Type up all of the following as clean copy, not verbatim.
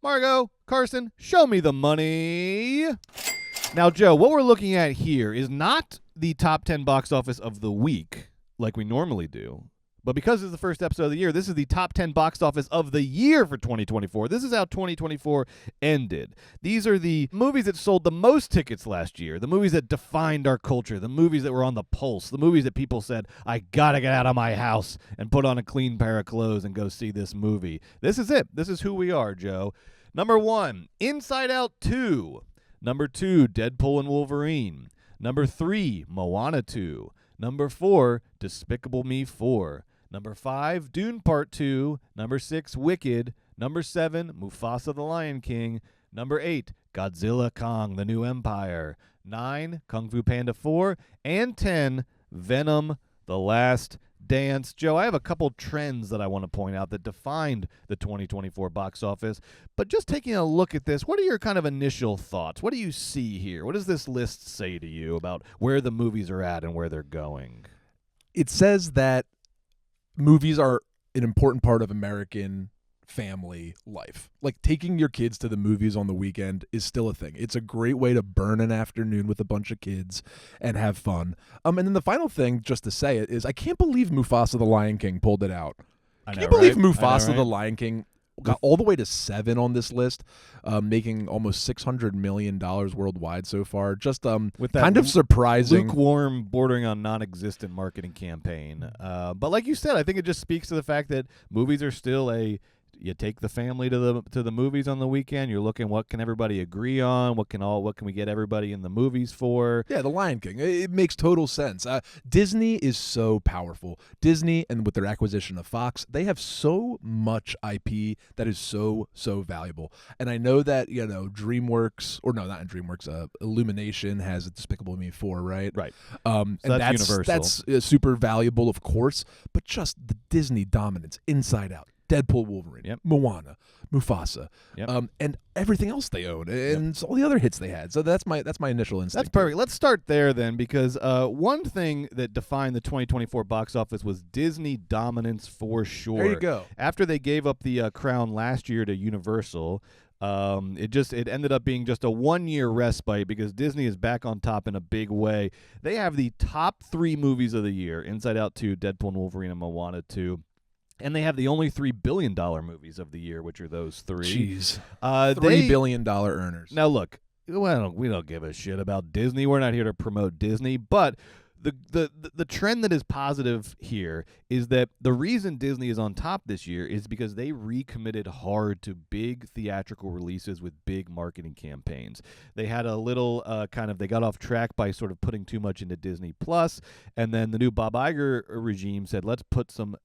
Margot, Carson, show me the money. Now, Joe, what we're looking at here is not the top 10 box office of the week like we normally do. But because it's the first episode of the year, this is the top 10 box office of the year for 2024. This is how 2024 ended. These are the movies that sold the most tickets last year, the movies that defined our culture, the movies that were on the pulse, the movies that people said, I gotta get out of my house and put on a clean pair of clothes and go see this movie. This is it. This is who we are, Joe. Number 1, Inside Out 2. Number 2, Deadpool and Wolverine. Number 3, Moana 2. Number 4, Despicable Me 4. Number 5, Dune Part 2. Number 6, Wicked. Number 7, Mufasa the Lion King. Number 8, Godzilla Kong, The New Empire. 9, Kung Fu Panda 4. And 10, Venom, The Last Dance. Joe, I have a couple trends that I want to point out that defined the 2024 box office. But just taking a look at this, what are your kind of initial thoughts? What do you see here? What does this list say to you about where the movies are at and where they're going? It says that movies are an important part of American family life. Like, taking your kids to the movies on the weekend is still a thing. It's a great way to burn an afternoon with a bunch of kids and have fun. And then the final thing, just to say it, is I can't believe Mufasa the Lion King pulled it out. Can you believe Mufasa the Lion King got all the way to 7 on this list, making almost $600 million worldwide so far. Just with that kind of surprising, lukewarm, bordering on non-existent marketing campaign. But like you said, I think it just speaks to the fact that movies are still you take the family to the movies on the weekend. You're looking, what can everybody agree on? What can we get everybody in the movies for? Yeah, The Lion King. It makes total sense. Disney is so powerful. Disney, and with their acquisition of Fox, they have so much IP that is so valuable. And I know that, DreamWorks, or no, not in DreamWorks, Illumination has Despicable Me 4, right? Right. And that's Universal. That's super valuable, of course. But just the Disney dominance, Inside Out, Deadpool, Wolverine, Moana, Mufasa, and everything else they own, and all the other hits they had. So that's my initial instinct. That's perfect. Let's start there then, because one thing that defined the 2024 box office was Disney dominance for sure. There you go. After they gave up the crown last year to Universal, it ended up being just a 1-year respite because Disney is back on top in a big way. They have the top 3 movies of the year: Inside Out 2, Deadpool and Wolverine, and Moana 2. And they have the only $3 billion movies of the year, which are those 3. Jeez. $3 billion earners. Now, look, we don't give a shit about Disney. We're not here to promote Disney. But the trend that is positive here is that the reason Disney is on top this year is because they recommitted hard to big theatrical releases with big marketing campaigns. They had a little they got off track by sort of putting too much into Disney Plus, and then the new Bob Iger regime said, let's put some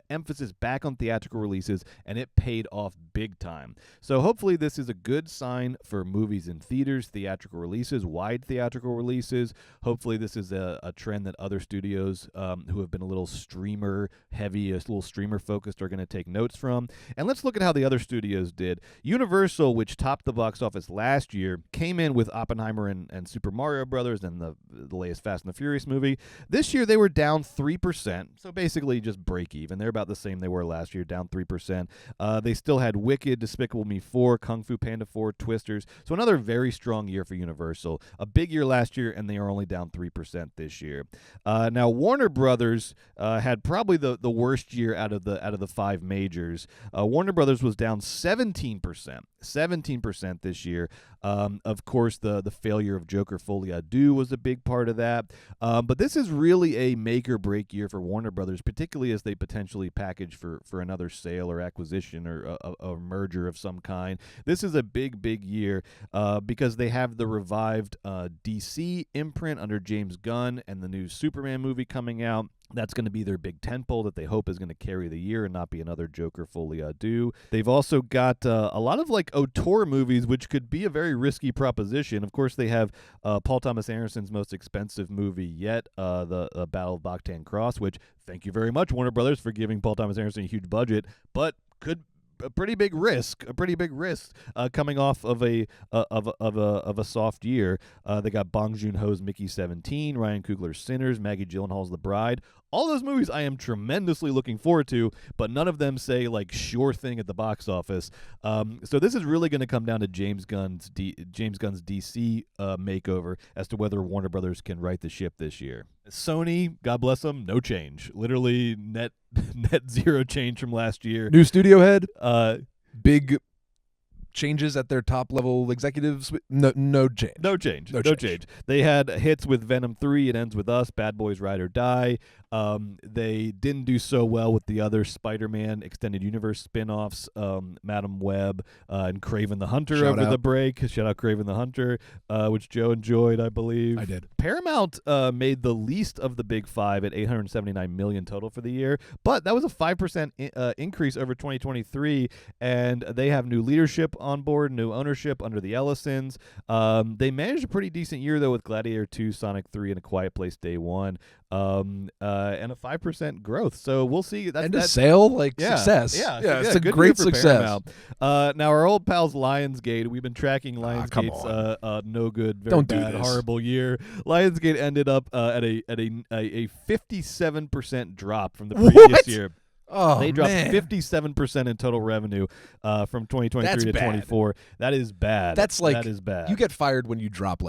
emphasis back on theatrical releases, and it paid off big time. So hopefully this is a good sign for movies in theaters, theatrical releases, wide theatrical releases. Hopefully this is a trend that other studios who have been a little streamer heavy, a little streamer focused, are going to take notes from. And let's look at how the other studios did. Universal, which topped the box office last year, came in with Oppenheimer and Super Mario Brothers and the latest Fast and the Furious movie. This year they were down 3%, so basically just break even. They're about the same they were last year, down 3%. They still had Wicked, Despicable Me 4, Kung Fu Panda 4, Twisters. So another very strong year for Universal. A big year last year, and they are only down 3% this year. Now Warner Brothers had probably the worst year out of the 5 majors. Warner Brothers was down 17% this year. Of course, the failure of Joker Folie à Deux was a big part of that. But this is really a make or break year for Warner Brothers, particularly as they potentially package for another sale or acquisition or a merger of some kind. This is a big year because they have the revived DC imprint under James Gunn and the new Superman movie coming out. That's going to be their big tentpole that they hope is going to carry the year and not be another Joker Folie à Deux. They've also got a lot of auteur movies, which could be a very risky proposition. Of course, they have Paul Thomas Anderson's most expensive movie yet, the Battle of Bactan Cross, which, thank you very much, Warner Brothers, for giving Paul Thomas Anderson a huge budget, but could a pretty big risk coming off of a soft year. They got Bong Joon-ho's Mickey 17, Ryan Coogler's Sinners, Maggie Gyllenhaal's The Bride, All those movies I am tremendously looking forward to, but none of them say like sure thing at the box office. So this is really going to come down to James Gunn's DC makeover as to whether Warner Brothers can right the ship this year. Sony, God bless them, no change. Literally net zero change from last year. New studio head. Big changes at their top level executives. No change. No change. They had hits with Venom 3. It ends with Us. Bad Boys Ride or Die. They didn't do so well with the other Spider-Man extended universe spin-offs, Madam Web and Kraven the Hunter the break. Shout out Kraven the Hunter, which Joe enjoyed, I believe. I did. Paramount made the least of the big five at $879 million total for the year, but that was a 5% increase over 2023, and they have new leadership on board, new ownership under the Ellisons. They managed a pretty decent year, though, with Gladiator 2, Sonic 3, and A Quiet Place Day 1. And a 5% growth. So we'll see. That's sale, success. Yeah, it's a good great year for success. Paramount. Now, our old pals Lionsgate, we've been tracking Lionsgate's no good, very bad, horrible year. Lionsgate ended up at a 57% drop from the previous year. Oh, they dropped man. 57% in total revenue from 2023 to 24. That is bad. That is bad. You get fired when you drop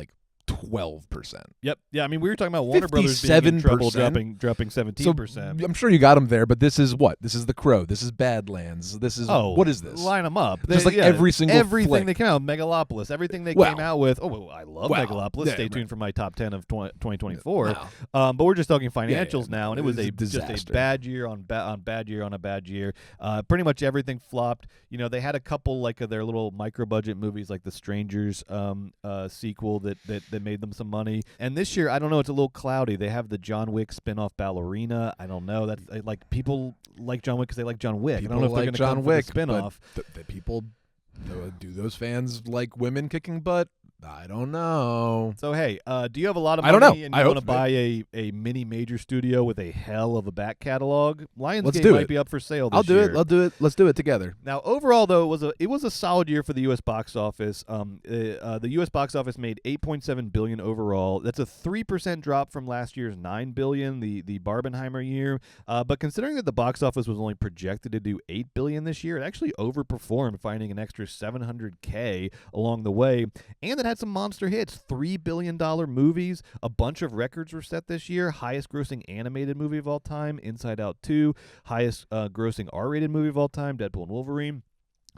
12%. Yep. Yeah, I mean, we were talking about Warner Brothers being in trouble, dropping 17%. So I'm sure you got them there, but this is what? This is The Crow. This is Badlands. This is what is this? Line them up. Just every single everything flick. they came out, Megalopolis, everything they came out with. Oh, I love Megalopolis. Yeah, Stay tuned for my top 10 of 2024. Wow. But we're just talking financials now, and it was disaster. just a bad year on bad year on a bad year. Pretty much everything flopped. You know, they had a couple of their little micro budget movies, like the Strangers sequel that made them some money. And this year, I don't know, it's a little cloudy. They have the John Wick spin-off Ballerina. I don't know. That's people like John Wick because they like John Wick. People I don't know if they're going to come for the spin-off. But people, do those fans like women kicking butt? I don't know. So, hey, do you have a lot of money and you want want to buy a mini major studio with a hell of a back catalog? Lionsgate might be up for sale this year. I'll do it. Let's do it together. Now, overall, though, it was a solid year for the U.S. box office. The U.S. box office made $8.7 billion overall. That's a 3% drop from last year's $9 billion, the Barbenheimer year. But considering that the box office was only projected to do $8 billion this year, it actually overperformed, finding an extra $700K along the way, and it had some monster hits. $3 billion movies. A bunch of records were set this year. Highest grossing animated movie of all time, Inside Out 2. Highest grossing R-rated movie of all time, Deadpool and Wolverine.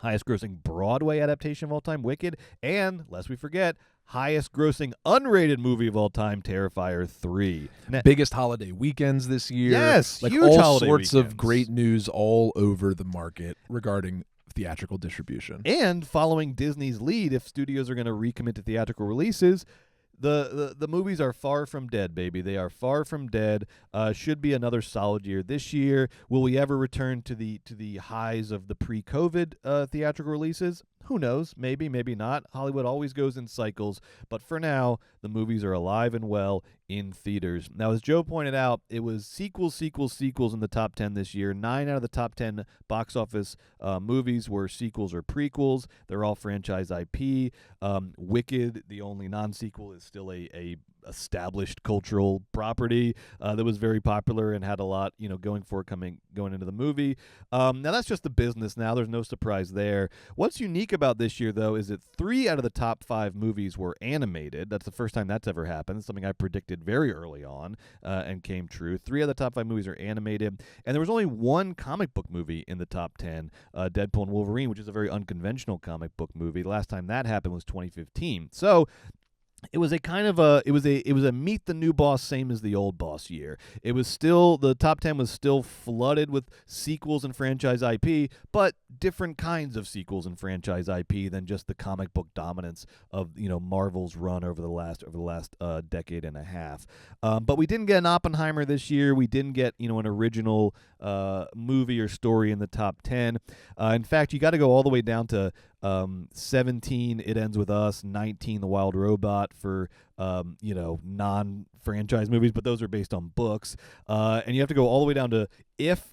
Highest grossing Broadway adaptation of all time, Wicked. And, lest we forget, highest grossing unrated movie of all time, Terrifier 3. Biggest holiday weekends this year. Yes, huge all holiday sorts weekends. Of great news all over the market regarding theatrical distribution. And following Disney's lead, if studios are going to recommit to theatrical releases, the movies are far from dead, baby. They are far from dead. Should be another solid year this year. Will we ever return to the highs of the pre-COVID theatrical releases? Who knows? Maybe, maybe not. Hollywood always goes in cycles. But for now, the movies are alive and well in theaters. Now, as Joe pointed out, it was sequels in the top 10 this year. 9 out of the top 10 box office movies were sequels or prequels. They're all franchise IP. Wicked, the only non-sequel, is still a established cultural property that was very popular and had a lot, going into the movie. Now that's just the business. Now there's no surprise there. What's unique about this year, though, is that 3 out of the top 5 movies were animated. That's the first time that's ever happened. It's something I predicted very early on and came true. 3 of the top 5 movies are animated, and there was only 1 comic book movie in the top 10, Deadpool and Wolverine, which is a very unconventional comic book movie. The last time that happened was 2015. So it was a meet the new boss, same as the old boss year. It was still, the top 10 was still flooded with sequels and franchise IP, but different kinds of sequels and franchise IP than just the comic book dominance of Marvel's run over the last decade and a half. But we didn't get an Oppenheimer this year. We didn't get an original movie or story in the top 10. In fact, you got to go all the way down to 17, It Ends With Us, 19, The Wild Robot for non-franchise movies, but those are based on books. And you have to go all the way down to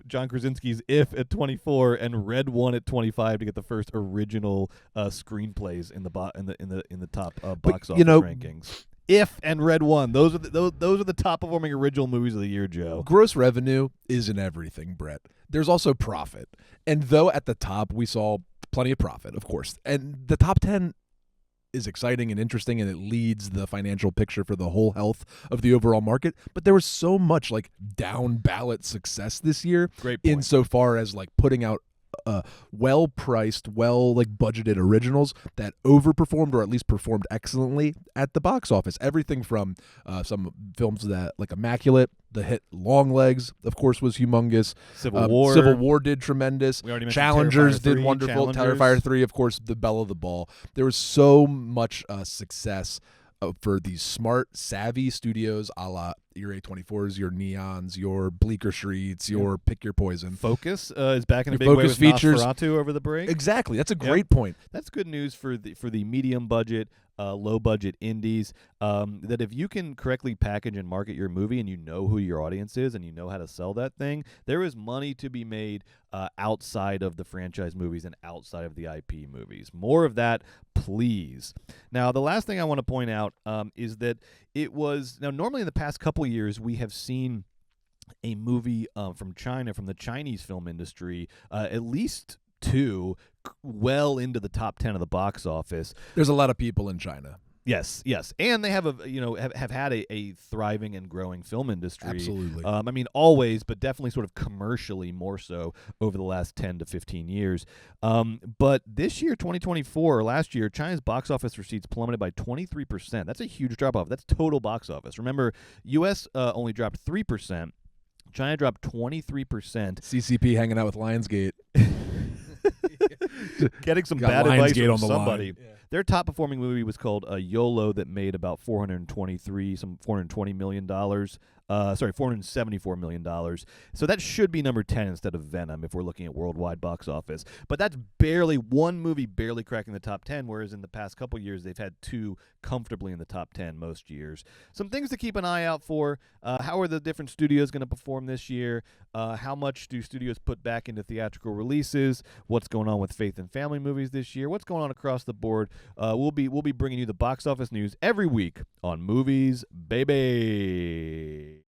John Krasinski's If at 24 and Red One at 25 to get the first original screenplays in the top box office rankings. If and Red One. Those are the top performing original movies of the year, Joe. Gross revenue isn't everything, Brett. There's also profit. And though at the top we saw plenty of profit, of course, and the top 10 is exciting and interesting, and it leads the financial picture for the whole health of the overall market, but there was so much like down ballot success this year. Great point. Insofar as like putting out well-priced, budgeted originals that overperformed or at least performed excellently at the box office. Everything from some films that like Immaculate, the hit Longlegs, of course, was humongous. Civil War. Civil War did tremendous. We already mentioned Challengers Terrifier did 3, wonderful. Challengers. Terrifier 3, of course, the belle of the ball. There was so much success for these smart, savvy studios a la your A24s, your Neons, your Bleecker Streets, your Pick Your Poison. Focus is back in a Your big way Focus with features. Nosferatu over the break. Exactly. That's a great point. That's good news for the medium budget, low budget indies. That if you can correctly package and market your movie, and you know who your audience is, and you know how to sell that thing, there is money to be made outside of the franchise movies and outside of the IP movies. More of that, please. Now, the last thing I want to point out is that it was now normally in the past couple years we have seen a movie from China, from the Chinese film industry, at least two, well into the top 10 of the box office. There's a lot of people in China. Yes, and they have have had a thriving and growing film industry. Absolutely. I mean, always, but definitely sort of commercially more so over the last 10 to 15 years. But this year, 2024, or last year, China's box office receipts plummeted by 23%. That's a huge drop off. That's total box office. Remember, U.S. Only dropped 3%. China dropped 23%. CCP hanging out with Lionsgate. Getting some Got bad advice Lionsgate from on the somebody. line. Yeah. Their top performing movie was called YOLO, that made about $420 million. $474 million. So that should be number 10 instead of Venom if we're looking at worldwide box office. But that's barely one movie barely cracking the top 10, whereas in the past couple years they've had two comfortably in the top 10 most years. Some things to keep an eye out for. How are the different studios going to perform this year? How much do studios put back into theatrical releases? What's going on with faith and family movies this year? What's going on across the board? We'll be bringing you the box office news every week on Movies Baby.